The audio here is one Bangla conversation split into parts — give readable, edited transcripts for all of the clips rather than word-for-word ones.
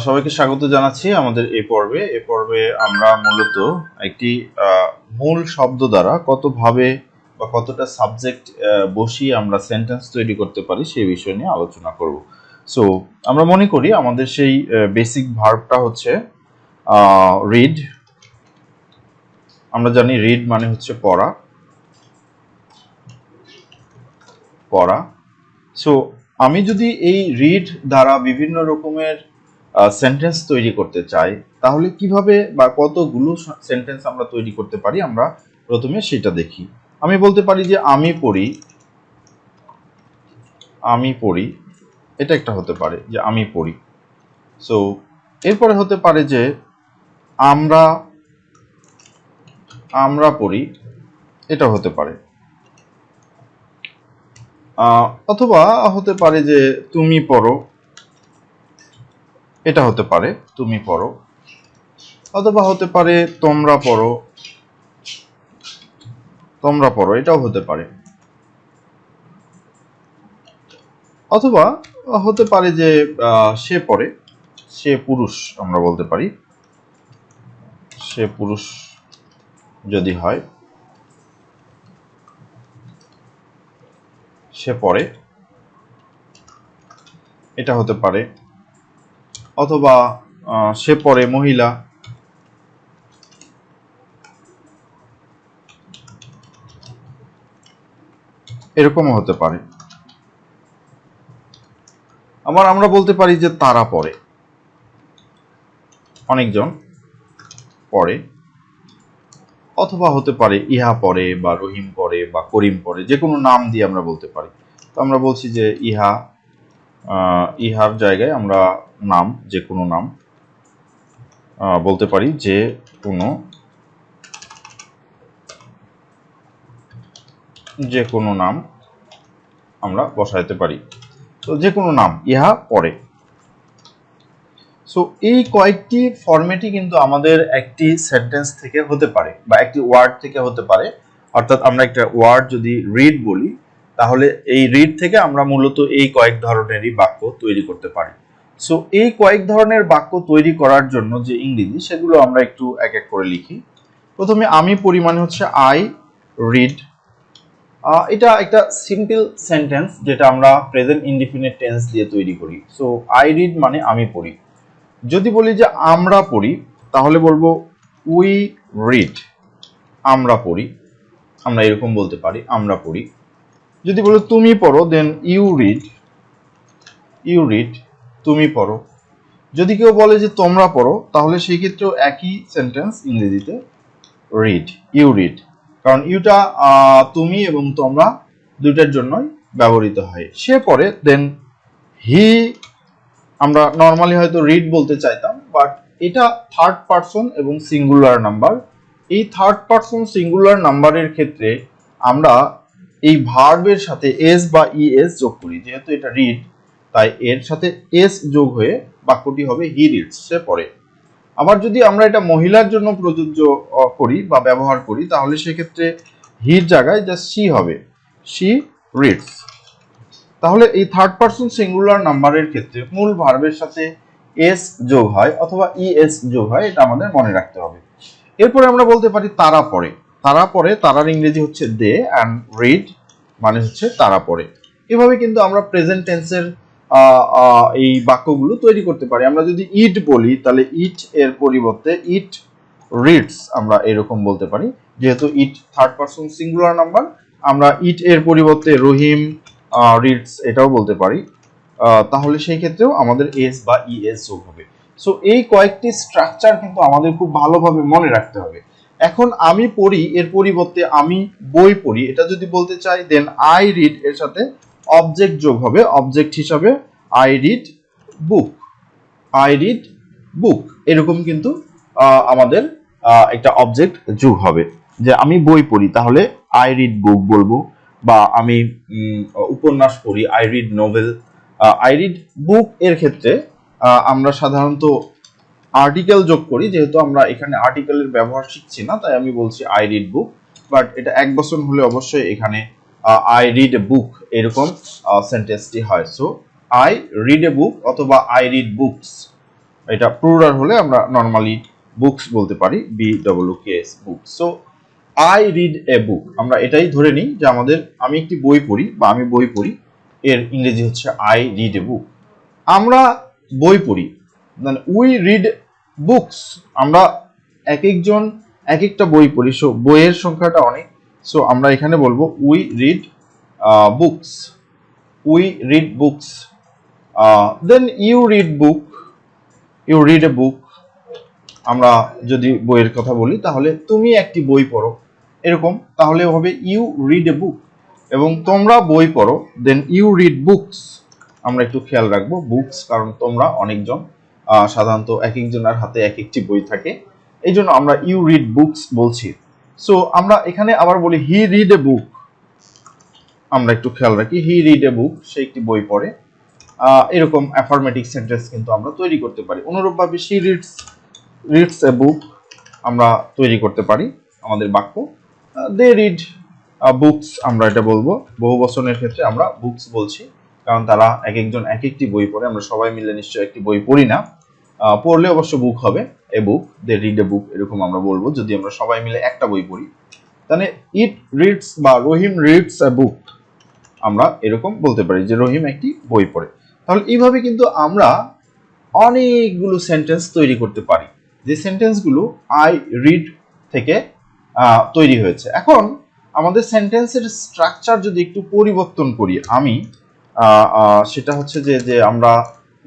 সবাইকে স্বাগত জানাচ্ছি আমাদের এই পর্বে আমরা মূলত একটি মূল শব্দ দ্বারা কতভাবে বা কতটা সাবজেক্ট বসিয়ে আমরা সেন্টেন্স তৈরি করতে পারি সেই বিষয় নিয়ে আলোচনা করব। সো আমরা মনে করি আমাদের সেই বেসিক ভার্বটা হচ্ছে রিড। আমরা জানি রিড মানে হচ্ছে পড়া। সো আমি যদি এই রিড দ্বারা বিভিন্ন রকমের সেন্টেন্স তৈরি করতে চাই তাহলে কিভাবে বা কতগুলো সেন্টেন্স আমরা তৈরি করতে পারি আমরা প্রথমে সেটা দেখি। আমি বলতে পারি যে আমি পড়ি, এটা একটা হতে পারে যে আমি পড়ি। সো এরপরে হতে পারে যে আমরা পড়ি, এটা হতে পারে। অথবা হতে পারে যে তুমি পড়ো, এটা হতে পারে তুমি পড়ো। অথবা হতে পারে তোমরা পড়ো, এটাও হতে পারে। অথবা হতে পারে যে সে পড়ে, সে পুরুষ, আমরা বলতে পারি সে পুরুষ যদি হয়, সে পড়ে, এটা হতে পারে। অথবা সে পড়ে মহিলা, এরকমও হতে পারে। আবার আমরা বলতে পারি যে তারা পড়ে, অনেকজন পড়ে। অথবা হতে পারে ইহা পড়ে বা রহিম পড়ে বা করিম পড়ে, যে কোনো নাম দিয়ে আমরা বলতে পারি। তো আমরা বলছি যে ইহার জায়গায় আমরা নাম, যে কোনো নাম বলতে পারি, যে কোনো নাম আমরা বসাইতে পারি। তো যে কোনো নাম ইহা পড়ে। সো এই কয়েকটি ফরম্যাটই কিন্তু আমাদের একটি সেন্টেন্স থেকে হতে পারে বা একটি ওয়ার্ড থেকে হতে পারে। অর্থাৎ আমরা একটা ওয়ার্ড যদি রিড বলি তাহলে এই রিড থেকে আমরা মূলত এই কয়েক ধরনেরই বাক্য তৈরি করতে পারি। সো এই কয়েক ধরনের বাক্য তৈরি করার জন্য যে ইংরেজি, সেগুলো আমরা একটু এক এক করে লিখি। প্রথমে আমি পড়ি মানে হচ্ছে আই রিড। এটা একটা সিম্পল সেন্টেন্স যেটা আমরা প্রেজেন্ট ইনডিফিনিট টেন্স দিয়ে তৈরি করি। সো আই রিড মানে আমি পড়ি। যদি বলি যে আমরা পড়ি তাহলে বলবো উই রিড, আমরা পড়ি, আমরা এরকম বলতে পারি আমরা পড়ি। যদি বলো তুমি পড়ো দেন ইউ রিড, তুমি পড়ো। যদি কেউ বলে যে তোমরা পড়ো তাহলে সেই ক্ষেত্রেও একই সেন্টেন্স ইংরেজিতে রিড, ইউ রিড, কারণ ইউটা তুমি এবং তোমরা দুইটার জন্যই ব্যবহৃত হয়। সে পড়ে দেন হি, আমরা নর্মালি হয়তো রিড বলতে চাইতাম, বাট এটা থার্ড পারসন এবং সিঙ্গুলার নাম্বার। এই থার্ড পারসন সিঙ্গুলার নাম্বারের ক্ষেত্রে আমরা এই ভার্বের সাথে এস বা ইএস যোগ করি। যেহেতু এটা রিড, তাই এর সাথে এস যোগ হয়ে বাক্যটি হবে হি রিডস, সে পড়ে। আবার যদি আমরা এটা মহিলার জন্য প্রযোজ্য করি বা ব্যবহার করি তাহলে সেক্ষেত্রে হির জায়গায় জাস্ট সি হবে, সি রিডস। তাহলে এই থার্ড পারসন সিঙ্গুলার নাম্বারের ক্ষেত্রে মূল ভার্বের সাথে এস যোগ হয় অথবা ইএস যোগ হয়, এটা আমাদের মনে রাখতে হবে। এরপরে আমরা বলতে পারি তারা পড়ে। তারার ইংরেজি হচ্ছে দে, অ্যান্ড রিড মানে হচ্ছে তারা পড়ে। এভাবে কিন্তু আমরা প্রেজেন্ট টেন্সের এই বাক্যগুলো তৈরি করতে পারি। আমরা যদি ইট বলি তাহলে ইট এর পরিবর্তে ইট রিডস আমরা এরকম বলতে পারি। যেহেতু it third person singular number, আমরা ইট এর পরিবর্তে রহিম রিডস এটাও বলতে পারি। তাহলে সেই ক্ষেত্রেও আমাদের এস বা ইএস যোগ হবে। সো এই কয়েকটি স্ট্রাকচার কিন্তু আমাদের খুব ভালোভাবে মনে রাখতে হবে। এখন আমি পড়ি এর পরিবর্তে আমি বই পড়ি, এটা যদি বলতে চাই দেন আই রিড এর সাথে অবজেক্ট যোগ হবে। অবজেক্ট হিসাবে আই রিড বুক, এরকম কিন্তু আমাদের একটা অবজেক্ট যোগ হবে। যে আমি বই পড়ি তাহলে আই রিড বুক বলবো, বা আমি উপন্যাস পড়ি I read novel. I read বুক এর ক্ষেত্রে আমরা সাধারণত আর্টিকেল যোগ করি। যেহেতু আমরা এখানে আর্টিকেলের ব্যবহার শিখছি না, তাই আমি বলছি আই রিড বুক। বাট এটা এক বছর হলে অবশ্যই এখানে আই রিড এ বুক এরকম সেন্টেন্সটি হয়। So I read a book অথবা আই রিড বুকস, এটা প্লুরাল হলে আমরা নরমালি বুকস বলতে পারি, BOOKS books. So I read a book, আমরা এটাই ধরে নিই যে আমি একটি বই পড়ি বা আমি বই পড়ি, এর ইংরেজি হচ্ছে আই রিড এ বুক। আমরা বই পড়ি, মানে উই রিড বুকস, আমরা এক একজন এক একটা বই পড়ি, সো বইয়ের সংখ্যাটা অনেক, সো আমরা এখানে বলবো we read books, we read books. Then you read book, you read a book. আমরা যদি বইয়ের কথা বলি তাহলে তুমি একটি বই পড়ো, এরকম, তাহলে হবে ইউ রিড এ বুক। এবং তোমরা বই পড়ো, দেন ইউ রিড বুকস। আমরা একটু খেয়াল রাখবো বুকস, কারণ তোমরা অনেকজন, সাধারণত এক একজনের হাতে এক একটি বই থাকে, এই জন্য আমরা ইউ রিড বুকস বলছি। সো আমরা এখানে আবার বলি হি রিড এ বুক, আমরা একটু খেয়াল রাখি হি রিড এ বুক, সে একটি বই পড়ে। এরকম অ্যাফার্মেটিভ সেন্টেন্স কিন্তু আমরা তৈরি করতে পারি। অনুরূপভাবে শি রিডস এ বুক আমরা তৈরি করতে পারি আমাদের বাক্য। দে রিড বুকস, আমরা এটা বলবো। বহু বচনের ক্ষেত্রে আমরা বুকস বলছি, কারণ তারা এক একজন এক একটি বই পড়ে, আমরা সবাই মিলে নিশ্চয়ই একটি বই পড়ি না। পড়লে অবশ্য বুক হবে, এ বুক, দে রিড এ বুক, এরকম আমরা বলবো যদি আমরা সবাই মিলে একটা বই পড়ি। তাহলে ইট রিডস বা রহিম রিডস এ বুক, আমরা এরকম বলতে পারি যে রহিম একটি বই পড়ে। তাহলে এইভাবে কিন্তু আমরা অনেকগুলো সেন্টেন্স তৈরি করতে পারি, যে সেন্টেন্সগুলো আই রিড থেকে তৈরি হয়েছে। এখন আমাদের সেন্টেন্সের স্ট্রাকচার যদি একটু পরিবর্তন করি, আমি সেটা হচ্ছে যে আমরা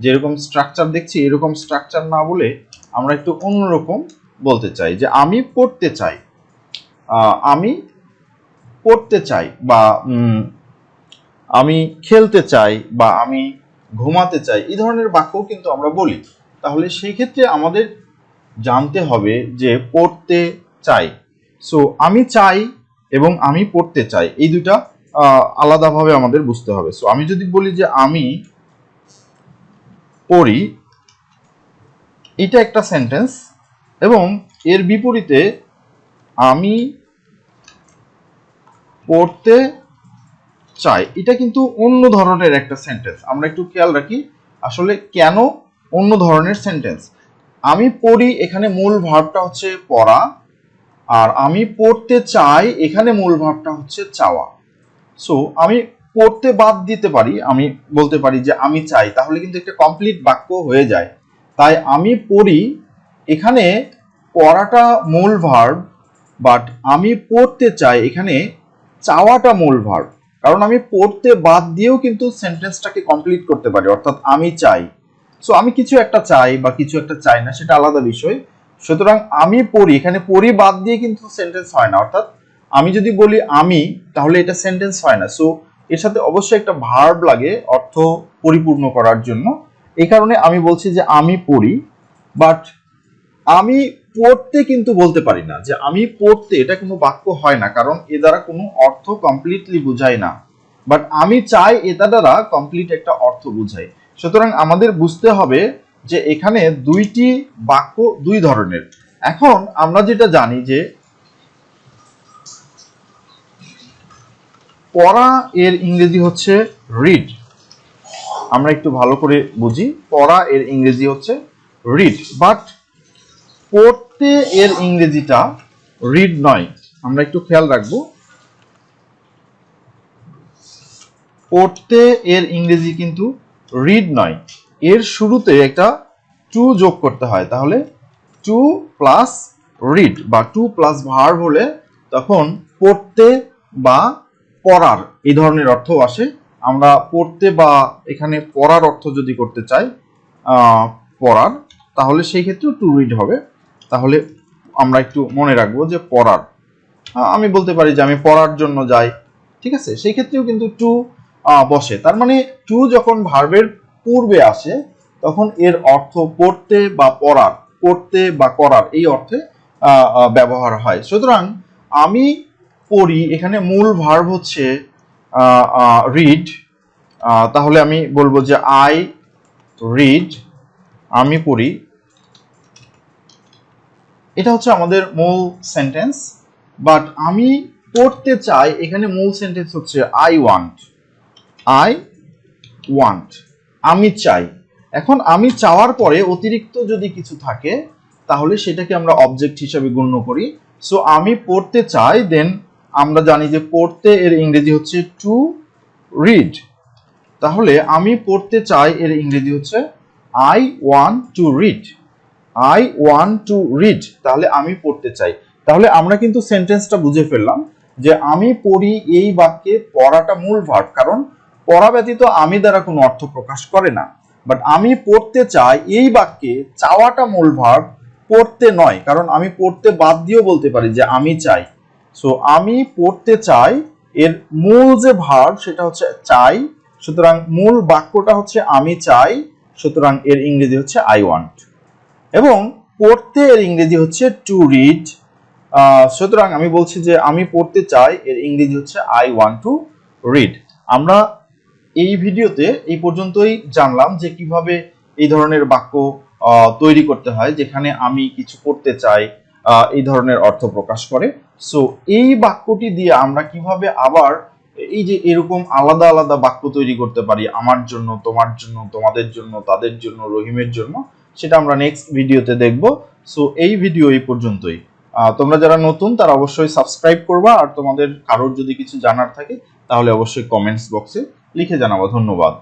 যেরকম স্ট্রাকচার দেখছি এরকম স্ট্রাকচার না বলে আমরা একটু অন্যরকম বলতে চাই, যে আমি পড়তে চাই, আমি পড়তে চাই, বা আমি খেলতে চাই, বা আমি ঘুমাতে চাই, এই ধরনের বাক্য কিন্তু আমরা বলি। তাহলে সেই ক্ষেত্রে আমাদের জানতে হবে যে পড়তে চাই, সো আমি চাই এবং আমি পড়তে চাই, এই দুটা আলাদাভাবে আমাদের বুঝতে হবে। সো আমি যদি বলি যে আমি পড়ি, এটা একটা সেন্টেন্স, এবং এর বিপরীতে আমি পড়তে চাই, এটা কিন্তু অন্য ধরনের একটা সেন্টেন্স। আমরা একটু খেয়াল রাখি আসলে কেন অন্য ধরনের সেন্টেন্স। আমি পড়ি, এখানে মূল ভার্বটা হচ্ছে পড়া, আর আমি পড়তে চাই, এখানে মূল ভার্বটা হচ্ছে চাওয়া। সো আমি পড়তে বাদ দিতে পারি, আমি বলতে পারি যে আমি চাই, তাহলে কিন্তু একটা কমপ্লিট বাক্য হয়ে যায়। তাই আমি পড়ি, এখানে পড়াটা মূল ভার্ব, বাট আমি পড়তে চাই, এখানে চাওয়াটা মূল ভার্ব। কারণ আমি পড়তে বাদ দিয়েও কিন্তু সেন্টেন্সটাকে কমপ্লিট করতে পারি, অর্থাৎ আমি চাই। সো আমি কিছু একটা চাই বা কিছু একটা চাই না, সেটা আলাদা বিষয়। সুতরাং আমি পড়ি, এখানে পড়ি বাদ দিয়ে কিন্তু সেন্টেন্স হয় না, অর্থাৎ আমি যদি বলি আমি, তাহলে এটা সেন্টেন্স হয় না। সো এর সাথে অবশ্যই একটা ভার্ব লাগে অর্থ পরিপূর্ণ করার জন্য। এই কারণে আমি বলছি যে আমি পড়ি, বাট আমি পড়তে কিন্তু বলতে পারি না যে আমি পড়তে, এটা কোনো বাক্য হয় না, কারণ এ দ্বারা কোনো অর্থ কমপ্লিটলি বোঝায় না। বাট আমি চাই, এটা দ্বারা কমপ্লিট একটা অর্থ বোঝায়। সুতরাং আমাদের বুঝতে হবে যে এখানে দুইটি বাক্য দুই ধরনের। এখন আমরা যেটা জানি যে পড়া এর ইংরেজি হচ্ছে রিড, আমরা একটু ভালো করে বুঝি, পড়া এর ইংরেজি হচ্ছে রিড, বাট পড়তে এর ইংরেজিটা রিড নয়। আমরা একটু খেয়াল রাখবো, পড়তে এর ইংরেজি কিন্তু রিড নয়, এর শুরুতে একটা টু যোগ করতে হয়। তাহলে টু প্লাস রিড বা টু প্লাস ভার্ব হলে তখন পড়তে বা পড়ার এই ধরনের অর্থ আসে। আমরা পড়তে বা এখানে পড়ার অর্থ যদি করতে চাই, পড়ার, তাহলে সেই ক্ষেত্রে টু রিড হবে। তাহলে আমরা একটু মনে রাখবো যে পড়ার, আমি বলতে পারি যে আমি পড়ার জন্য যাই, ঠিক আছে, সেই ক্ষেত্রেও কিন্তু টু বসে। তার মানে টু যখন ভার্বের পূর্বে আসে তখন এর অর্থ পড়তে বা পড়ার, পড়তে বা করার এই অর্থে ব্যবহার হয়। সুতরাং আমি পড়ি, এখানে মূল ভার্ব হচ্ছে রিড, তাহলে আমি বলবো যে আই রিড, আমি পড়ি, এটা হচ্ছে আমাদের মূল সেন্টেন্স। বাট আমি পড়তে চাই, এখানে মূল সেন্টেন্স হচ্ছে আই ওয়ান্ট, আই ওয়ান্ট, আমি চাই। এখন আমি চাওয়ার পরে অতিরিক্ত যদি কিছু থাকে তাহলে সেটাকে আমরা অবজেক্ট হিসেবে গণ্য করি। সো আমি পড়তে চাই, দেন আমরা জানি যে পড়তে এর ইংরেজি হচ্ছে টু রিড। তাহলে আমি পড়তে চাই এর ইংরেজি হচ্ছে I want to read. I want to read, তাহলে আমি পড়তে চাই। তাহলে আমরা কিন্তু সেন্টেন্সটা বুঝে ফেললাম যে আমি পড়ি এই বাক্যে পড়াটা মূল ভার্ব, কারণ পড়া ব্যতীত আমি দ্বারা কোনো অর্থ প্রকাশ করে না। বাট আমি পড়তে চাই এই বাক্যে চাওয়াটা মূল ভার্ব, পড়তে নয়, কারণ আমি পড়তে বাদ দিয়েও বলতে পারি যে আমি চাই। সো আমি পড়তে চাই এর মূল যে ভার্ব সেটা হচ্ছে চাই, সুতরাং মূল বাক্যটা হচ্ছে আমি চাই, সুতরাং এর ইংরেজি হচ্ছে আই ওয়ান্ট। এবং পড়তে এর ইংরেজি হচ্ছে টু রিড, সুতরাং আমি বলছি যে আমি পড়তে চাই এর ইংরেজি হচ্ছে আই ওয়ান্ট টু রিড। আমরা এই ভিডিওতে এই পর্যন্তই জানলাম যে কিভাবে এই ধরনের বাক্য তৈরি করতে হয় যেখানে আমি কিছু করতে চাই এই ধরনের অর্থ প্রকাশ করে। সো এই বাক্যটি দিয়ে আমরা কিভাবে আবার এই যে এরকম আলাদা আলাদা বাক্য তৈরি করতে পারি, আমার জন্য, তোমার জন্য, তোমাদের জন্য, তাদের জন্য, রহিমের জন্য, সেটা আমরা নেক্সট ভিডিওতে দেখব। সো এই ভিডিও এই পর্যন্তই। তোমরা যারা নতুন তারা অবশ্যই সাবস্ক্রাইব করবা, আর তোমাদের কারোর যদি কিছু জানার থাকে তাহলে অবশ্যই কমেন্টস বক্সে লিখে জানাবো। ধন্যবাদ।